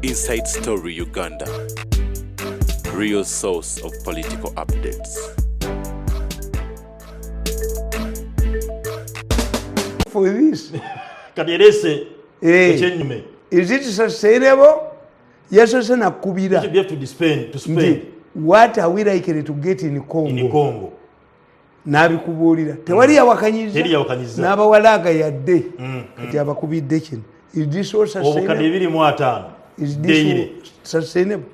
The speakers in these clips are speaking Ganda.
Inside Story Uganda, real source of political updates. For this, is it sustainable? Yes, or no? Kubira. You have to spend. What are we likely to get in Congo? In Congo. Nabikuburira. Tewali yawakanyiza. N'abawalaga yadde. Kati abakubidde kino. Is this all sustainable? Is this sustainable?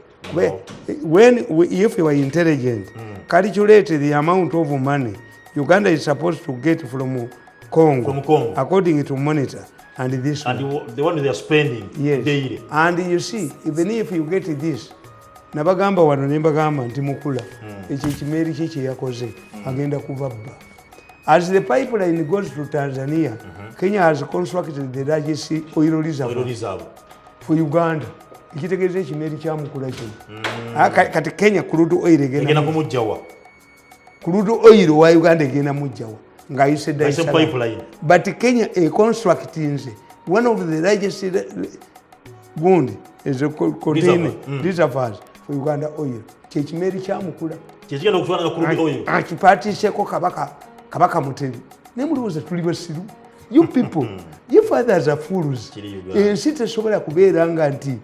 If you are intelligent, calculate the amount of money Uganda is supposed to get from Congo, according to monitor, and this and the one they are spending daily. And you see, even if you get this, nabagamba wano nembagamba nti mukula ekyo ekimeri kye kye yakoze agenda kubabba. As the pipeline goes to Tanzania, Kenya has constructed the largest oil reserve for Uganda. Ikitegeeza ekimeri kya mukula kino. Kati Kenya crude oil egenda kumujjawa. Crude oil wa Uganda egenda mujjawa. Ngayise pipeline. But Kenya constructing one of the largest gundi is a container reservoirs for Uganda oil. Kyekimeri kya mukula. Kyekigenda okufaanana crude oil. Akipaatiseeko kabaka Mutebi. Ne mulowooza tuli basiru. You people, you fathers are fools. Ensi tesobola kubeera nga nti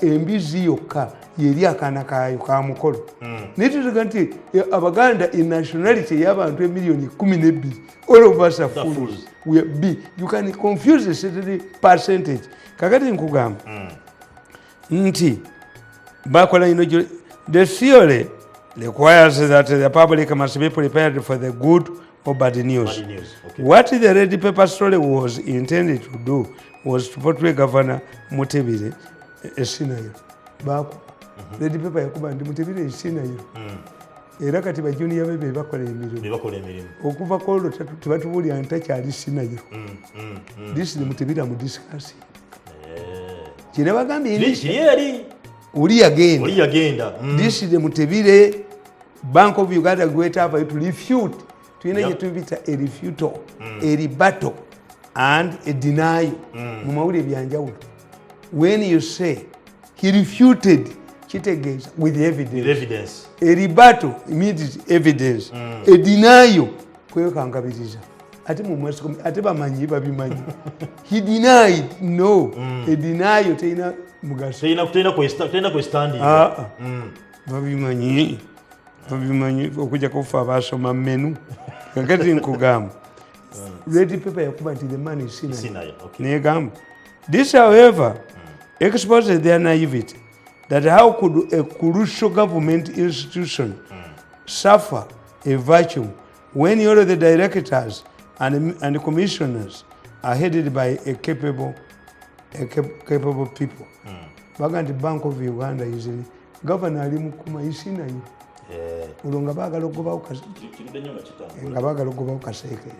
embizi yokka yeri akaana kayo ka mukolo. Nitutuga nti Abaganda in nationality y'abantu emiliyoni 12. All of us are fools. You can confuse a certain percentage. Kakati nkugamba nti bakola ino the theory requires that the public must be prepared for the good or bad news. Okay. What the Red Paper story was intended to do was to portray Governor Mutebeli a scenario. Red Paper yakuba ndi Mutebeli a scenario. Era kati bajunior bebe bakola emirimu. Okuva kollo tebatubulya ntakyali scenario. This is the Mutebeli am discussing. Kine bagambye ini uli agenda. This is the Mutebeli Bank of Uganda great up to refute. Tuyina a refutal, a rebuttal, and a denial. When you say he refuted Chitegeza with evidence, a rebuttal means evidence, a denial, he denied, no, a denial. Okuja kufa abasoma menu kakati nkugamba Red Paper yakuba nti the man is sinai. Negamba this however exposes their naivety that how could a crucial government institution suffer a vacuum when all of the directors and commissioners are headed by a capable people. Baga nti Bank of Uganda is governor ali mukuma isina yo. Ulonga bagala okubawo kaseeke.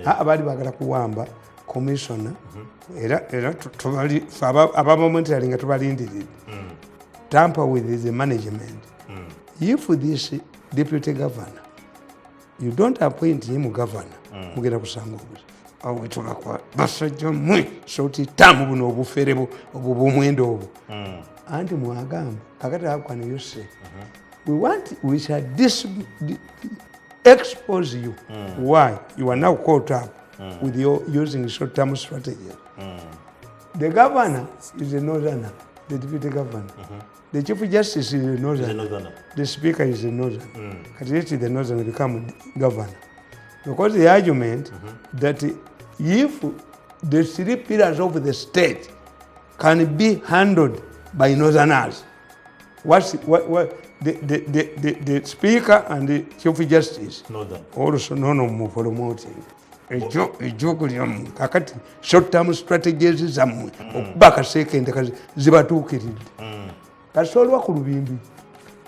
Abali bagala kuwamba commissioner era tubali abamomentary nga tubalindirira. Tamper with the management. If this deputy governor, you don't appoint him governor, mugenda kusanga obuzi. Awo tulakwa basajja mwe soti tamu buno obuferebo obumwendo obo. Anti mwagamba kakati akwana yose. We shall expose you. Why? You are now caught up with your using short-term strategy. The governor is a northerner, the deputy governor. The chief justice is a northerner. The speaker is a northerner. Yet the northerner become governor. Because the argument that if the 3 pillars of the state can be handled by northerners, the speaker and the chief justice also no promoting a joke kakati short-term strategies zamwe okubaka second zibatuukiridde kasolwa ku lubimbi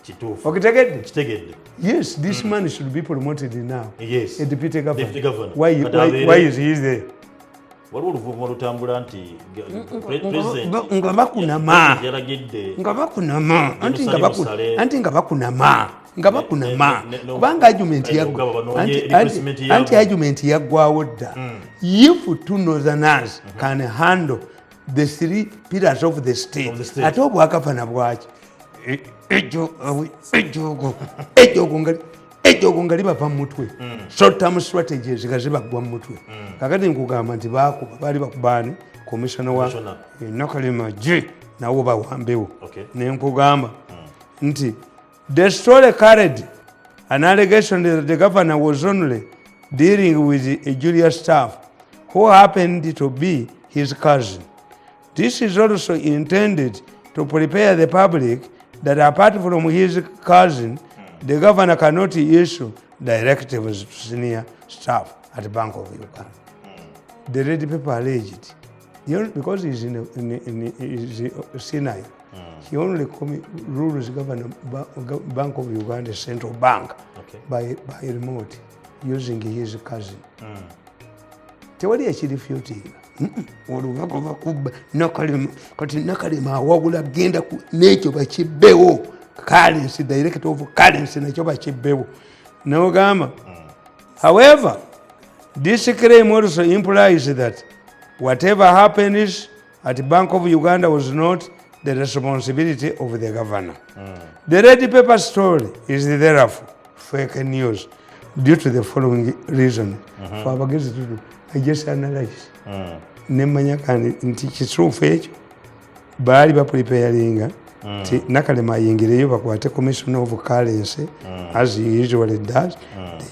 kituufu okitegedde. Yes, this man should be promoted now. Yes, a deputy governor. Why is he there? Waliwo oluvumo lutambula nti nga bakunama anti nga bakunama kubanga argument yaggwawo dda. If two northerners can handle the three pillars of the state. Ate obwakava nabwaki ejogo nga libava mu mutwe, short term strategies nga zibagwa mu mutwe. Kakati nkugamba nti baali bakubaani komishona wa Nakalema G nawo bawambewo. Ne nkugamba nti the story carried an allegation that the governor was only dealing with a junior staff who happened to be his cousin. This is also intended to prepare the public that apart from his cousin, the governor cannot issue directives to senior staff at the Bank of Uganda. The red paper alleged, because he's in Sinai, he only rules governor Bank of Uganda Central Bank by remote using his cousin. Tewali ekirifuting. Oluwako bakuba Nakalema kati Nakalema awagula genda nekyo bakibbewo currency director of currency nakyo bakibbewo n'ogamba. However, this claim also implies that whatever happens at Bank of Uganda was not the responsibility of the governor. The red paper story is therefore fake news due to the following reason. For abagezi tudu, I just analyze. Nemanya kandi nti kituufu ekyo baali bapreparinga nti Nakalema ayingireyo bakwate commission of currency as he usually does.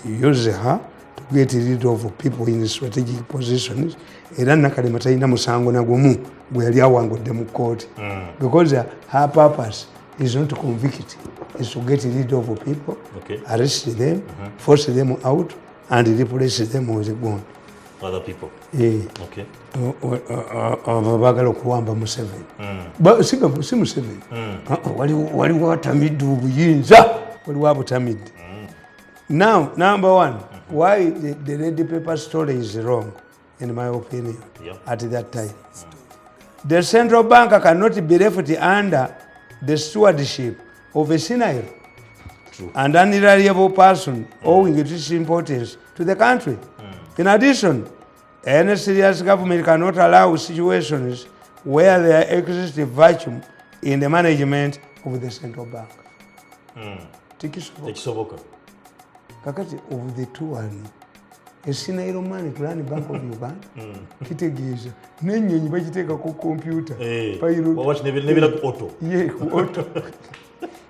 They use her to get rid of people in strategic positions. Era Nakalema talina musango na gumu gwe yali awangudde mu court, because her purpose is not to convict, is to get rid of people, arrest them, force them out and replace them with gone. Other people. Bagala okuwamba Museveni. Si Museveni. Waliwo atamidde obuyinza. Waliwo abutamidde. Now, number one, why the red paper story is wrong, in my opinion, at that time. The central bank cannot be left under the stewardship of a senior and unreliable person owing its importance to the country. In addition, any serious government cannot allow situations where there exists a vacuum in the management of the central bank. Tekisoboka. Kakati of the two one, a senior man to run Bank of Uganda, kitegeeza n'ennyonyi bagiteeka ku computer. Nebira ku auto. Ye ku auto.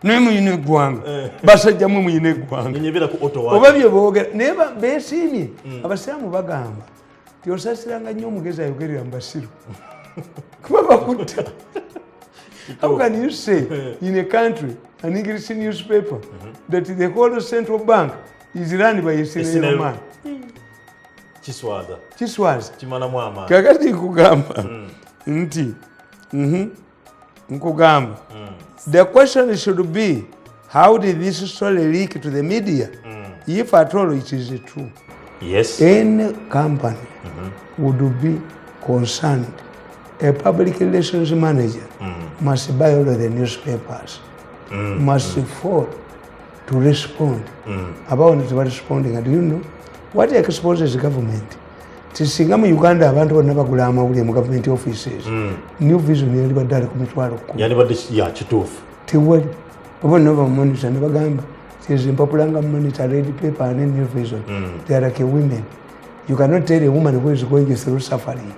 Nemuyina eggwanga basajjamu muyina eggwanga oba bye boogera naye beesiimye. Abasiraamu bagamba ti osasiranga nnyo omugezi ayogerera mu basiru kuba bakutta. How can you say in a country, an English newspaper, that the whole central bank is run by a senior man? Kiswaza kakati nkugamba nti nkugamba the question should be, how did this story leak to the media? If at all it is true, any company would be concerned. A public relations manager must buy all of the newspapers, must afford to respond. About what they responding, and do you know what exposes the government? Tisinga mu Uganda abantu bonna bagula amawulire mu government offices. New Vision yali badala ku mitwalo ku. Yani badde ya kituufu. Tiwali. Oba nova monitor ne bagamba is impopulanga monitor red paper and New Vision. They are like a women. You cannot tell a woman who is going through suffering.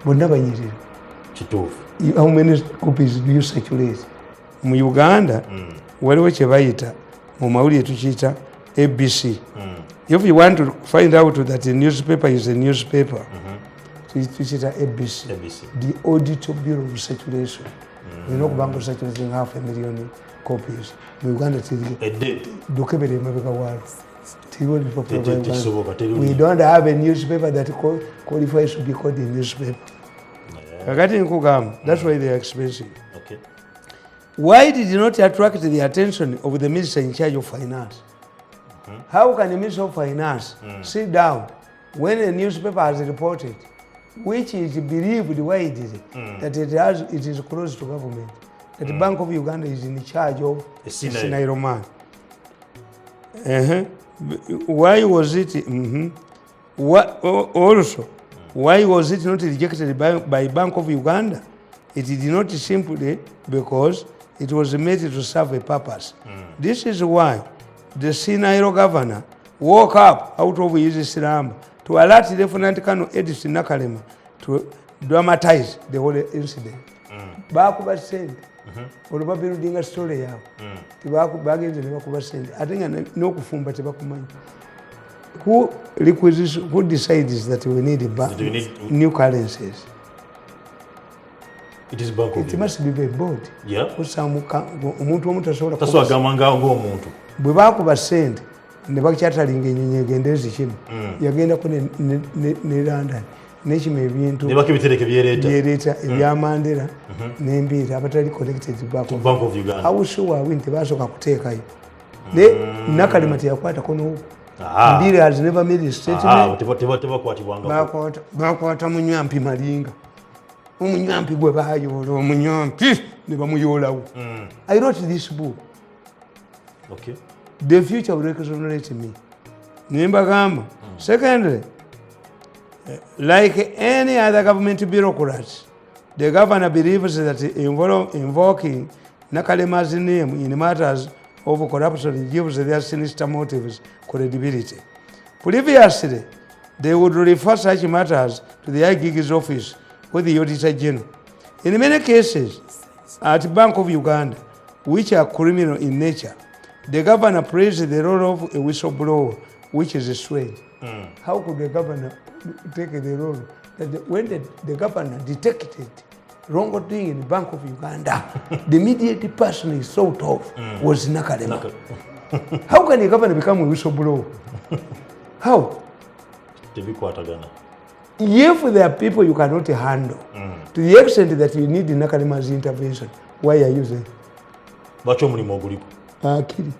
Bonna banyirira. Kituufu. How many copies do you circulate? Mu Uganda waliwo kye bayita mu mawulire tukiyita ABC. If you want to find out that a newspaper is a newspaper, it's ABC, the Audit Bureau of Circulation. You know, Bank of Circulating 500,000 copies. We Uganda we don't have a newspaper that qualifies to be called a newspaper. That's why they are expensive. Why did it not attract the attention of the minister in charge of finance? How can the Minister of Finance sit down when a newspaper has reported, which is believed widely, that it is close to government, that the Bank of Uganda is in charge of a senior man? Why was it? What, also, Why was it not rejected by Bank of Uganda? It did not simply because it was made to serve a purpose. This is why the senior governor woke up out of his slumber to alert Lieutenant Colonel Edison Nakalema to dramatize the whole incident. Bakuba sente oluba building story yawe bagenze ne bakuba sente ate nga n'okufumba tebakumanyi. Who decides that we need new currencies? It is Bank of It must be a board. Yeah. Omuntu omu tasobola taswagamba ng'omuntu. Bwe bakuba sente ne bakyatalinga ennyonyi egende zikino yagendako ne London n'ekima ebintu byereeta ebyamandera n'embiira abatali connected Bank of Uganda. How sure are we nti basooka kuteekayo ne Nakalema teyakwatako n'obu. Mbira has never made a statement. Bakwata Munyampi Malinga. Omunyampi gwe baayoola omunyampi ne bamuyoolawo. I wrote this book. Okay. The future will exonerate me. Nimbagamba. Secondly, like any other government bureaucrats, the governor believes that invoking Nakalema's name in matters of corruption gives their sinister motives credibility. Previously, they would refer such matters to the IGG's office with the Auditor General. In many cases, at Bank of Uganda, which are criminal in nature, the governor plays the role of a whistleblower, which is strange. How could the governor take the role that when the governor detected wrongdoing in the Bank of Uganda, the immediate person he thought of was Nakalema. How can a governor become a whistleblower? How? If there are people you cannot handle, to the extent that you need Nakalema's intervention, why are you there? Akili.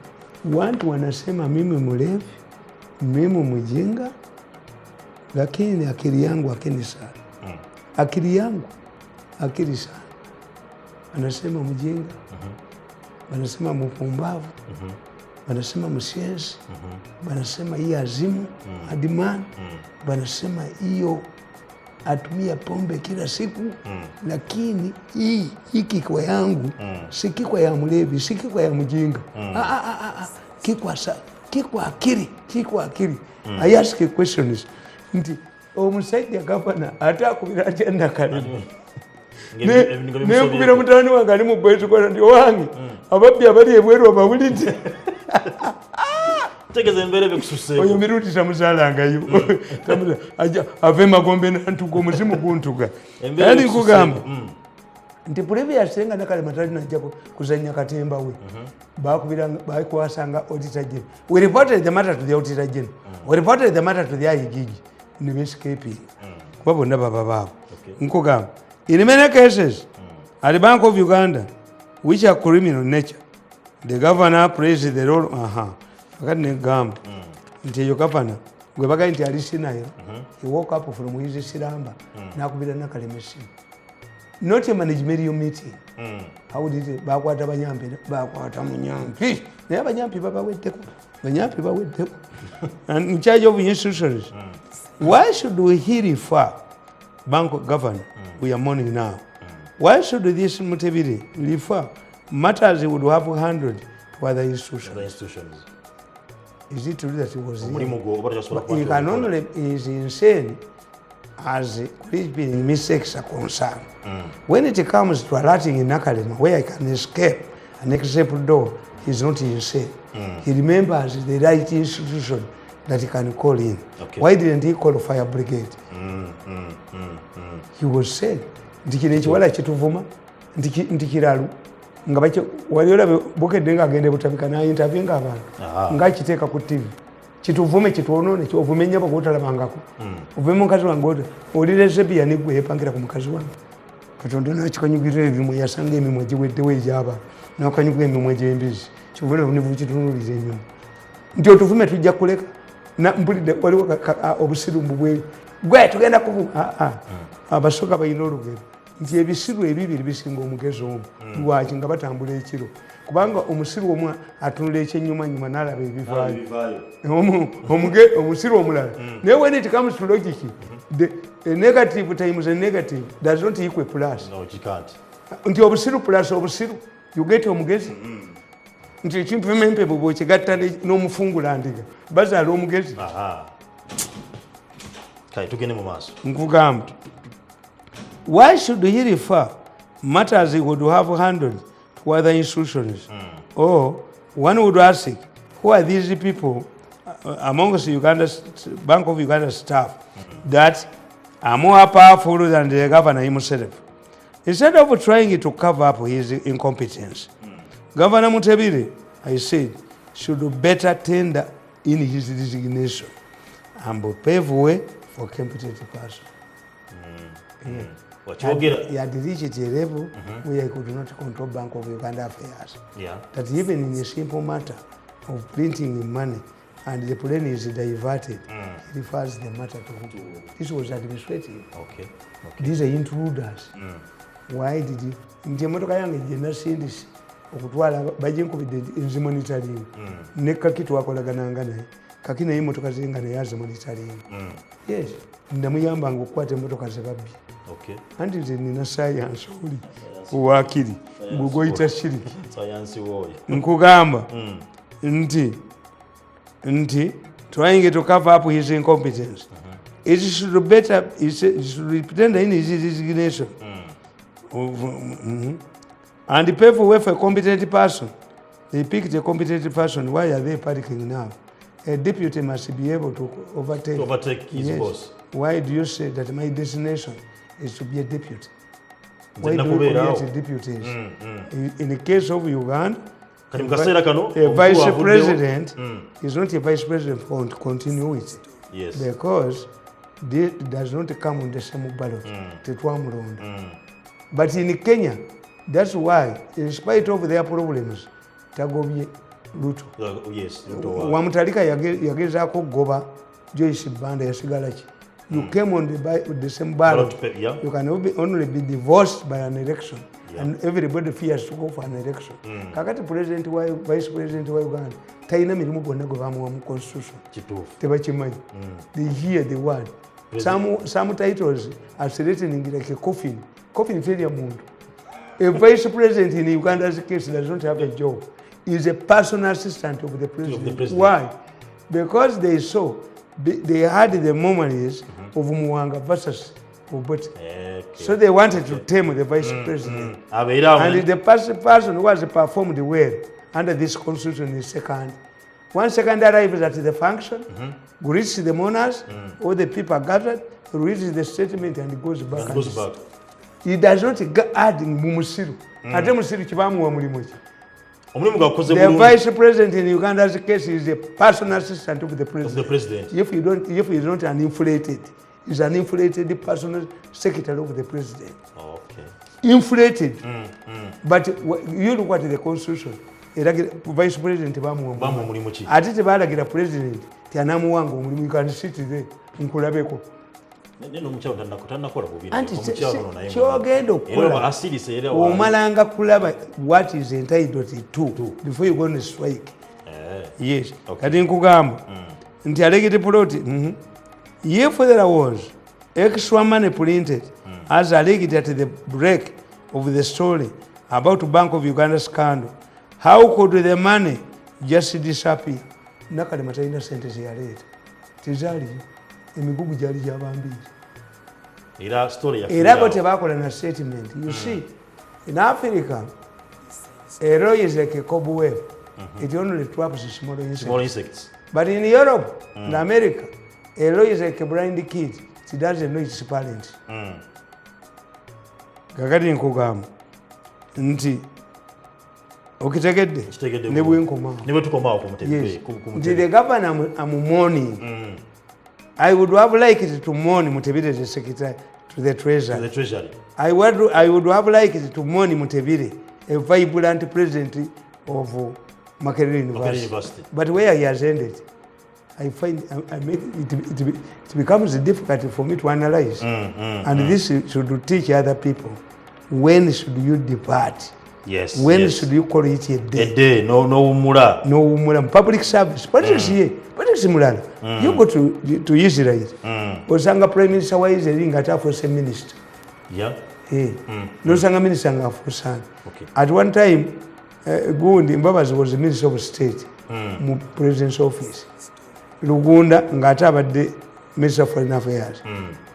Watu wanasema mimi mlevi, mimi mjinga, lakini akili yangu akili sana. Akili yangu akili sana. Wanasema mjinga, wanasema mpumbavu, wanasema msienzi, wanasema hii azimu, adimani, wanasema hiyo atumia pombe kila siku, lakini hii kikwa yangu si kikwa ya mlevi, si kikwa ya mjinga. Kikwa akili. I ask a question is, nti omusajja gavana atakubira atya Nakalema. Nekubira mutani wange ali mu bwetu kwa ndi owange ababbi abali ebweru abawulidde. Tegeze mbere bekususe. Oyo Mirundi tamuzalangayo. Ave magombe nantuka omuzimu guntuka. Yali kugamba nti previous nga Nakalema talina ajja kuzanya katemba we. Bakubira bakwasanga Auditor General. We reported the matter to the Auditor General. We reported the matter to the IGG. Ne escape. Kwa bonna baba babo. Nkugamba in many cases, at the Bank of Uganda, which are criminal in nature, the governor plays the role. Until your governor, we were going to Alisinayo, he woke up from his Silamba, Nakubira Nakalema. Not a managerial meeting. How did it? Bakwata Banyampi, Bakwata Munyampi. Never Yampi Baba with them. Banyampi with them. And in charge of institutions. Why should we refer Bank governor? We are mourning now. Why should this MUTEBELI refer matters he would have handled to other institutions? Is it true that he was here? He can only is insane as being mistakes are concerned. When it comes to alerting in Nakalema, where I can escape an except door, he's not insane. He remembers the right institution that he can call in. Why didn't he call fire brigade? He was saying, ndikine ekiwala kituvuma ndikiralu nga bacho waliola bokedde nga agende butabika na interview nga abantu nga kiteeka ku TV kituvume kitwonone kyovume nyabo kutalabangako uvume mukazi wange olireze bya nigwe yepangira ku mukazi wange katondo na kikanyugirira ebimwe yasanga emimwe giweddewo ejaba nakanyugirira emimwe gy'embizi kivule univu kitunuliriza enyuma nti otuvume tujja kuleka na mpulidde waliwo obusiru mbubwe gwe tugenda kuvuma abasoka balina olugero nti ebisiru ebibiri bisinga omugezi omu lwaki nga batambula ekiro kubanga omusiru omu atunula ekyennyumanyuma n'alaba ebivaayo omusiru omulala naye when it comes to logic a negative times a negative does not equal plus. No, you can't. Nti obusiru plus obusiru, you get omugezi. Nti ekintu emempe bwo kigatta n'omufungula ndiga. Bazaala omugezi. Aha. Kale tugende mu maaso. Nkugamba. Why should he refer matters he would have handled to other institutions? Or one would ask, who are these people amongst Uganda's Bank of Uganda staff that are more powerful than the governor himself? Instead of trying to cover up his incompetence, Governor Mutebeli, I said, should better tender in his resignation and pave way for competent person. He had reached a level where he could not control Bank of Uganda affairs. Yeah. That even in a simple matter of printing money and the plane is diverted, he refers the matter to who? This was administrative. Okay. These are intruders. Why did he? Nti emotoka yange jena sindisi okutwala bajinkubidde enzimonitoring ne kaki twakolagana naye kaki naye emotoka zenga naye azimonitoring. Yes, ndamuyamba nga okukwata emotoka zebabbye. Okay. Anti nze nina science oli owakiri gwegoyita shiriki. Science woy. Nkugamba nti trying to cover up his incompetence. It should better, it should pretend in his resignation. And pay for way for a competent person. They picked a competent person. Why are they panicking now? A deputy must be able to overtake his boss. Why do you say that my destination is to be a deputy? Why do we create deputies? In the case of Uganda, a vice president is not a vice president for continuity. Yes. Because it does not come on the same ballot. But in Kenya, that's why, in spite of their problems, Tagobye Ruto. Yes, Wamutalika yagezaako goba Joyce Banda yasigala ki. You came on the same ballot. You can only be divorced by an election. And everybody fears to go for an election. Kakati president wa vice president wa Uganda taina mirimu gonna gwe bamuwa mu constitution. Tebakimanyi. They hear the word. Some titles are threatening like a coffin. Coffin failure muntu. A vice president in Uganda's case does not have a job. He is a personal assistant of the president. Why? Because they saw, they had the memories of Muwanga versus Obote. So they wanted to tame the vice president. And the person who has performed well under this constitution is second. 1 second arrives at the function, greets the monarchs, all the people are gathered, reads the statement and goes back. He does not add Mumusiru. Ate Musiru kibamuwa mulimu ki. The vice president in Uganda's case is a personal assistant of the president. If he's not an inflated, he's an inflated personal secretary of the president. Okay. Inflated. But you look at the constitution. Vice president bamuwa mulimu ki. Ate tebalagira president tianamuwanga omulimu, you can sit there nkulabeko. Anti kyogenda okukola omalanga kulaba what is entitled to before you go on strike. Yes. Kati nkugamba nti alegete plot. If there was extra money printed as alleged at the break of the story about Bank of Uganda scandal, how could the money just disappear? Nakali matalina sente zeyaleeta tezali emigugu gyali gyabambiri era bo tebakola na statement. You see, in Africa, a law is like a cobweb. It only traps small insects. But in Europe and America, a law is like a blind kid. It doesn't know its parents. Kakati nkugamba nti okitegedde ne bwenkomawo nti the governor am mourning. I would have liked to mourn Mutebeli as a secretary to the treasury. I would have liked to mourn Mutebeli, a vibrant president of Makerere University. But where he has ended, I find it becomes difficult for me to analyze. And this should teach other people. When should you depart Yes. When yes. should you call it a day? A day, no umula. No umula. Public service. Politics here. Politics mulala. You go to Israel. Osanga Prime Minister wa Israel ngata for minister. Yeah. No sanga minister nga for son. Okay. At one time, Gundi Mbabazi was the Minister of State mu President's office. Lugunda ngata abadde Minister of Foreign Affairs.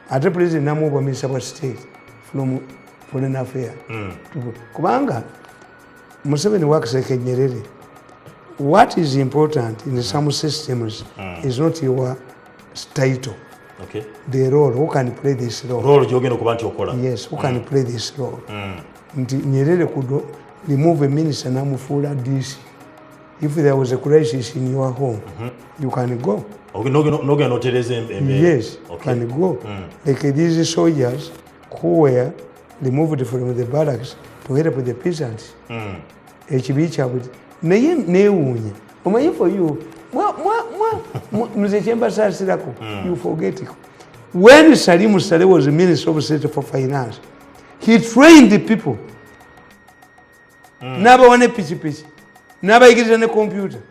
Ate President namuwa Minister of State from Foreign Affairs. Kubanga Museveni works like a Nyerere. What is important in some systems is not your title. Okay. The role. Who can play this role? Role jogeno kubanti okola. Yes, who can play this role? Nyerere could remove a minister namufula DC. If there was a crisis in your home, you can go. Okay, no tereze Yes, okay. You can go. Like these soldiers who were removed from the barracks to help the peasants. HB Chabut. Naye neewunya. Omanyi for you. Mzee Chemba Sasirako. You forget it. When Salim Saleh was the Minister of State for Finance, he trained the people. Naba wane pichi. Naba igiriza ne computer.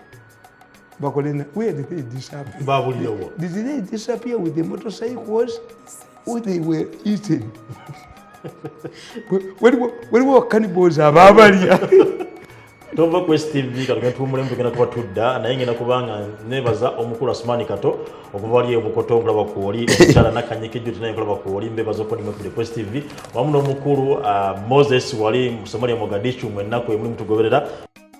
Bakolena, where did they disappear? Did they disappear with the motorcycles? Or they were eaten? When were cannibals ababali? Tova Quest TV kalugenda tumulemu tugenda kuba tudda naye ngenda kubanga nebaza omukulu Asmani Kato okuva ali obukoto ngulaba kuoli omukyala nakanyikijjo tunaye ngulaba kuoli mbebaza okoni mu Quest TV wamu n'omukulu Moses wali mu Somalia Mogadishu mwenna kwe muli mutugoberera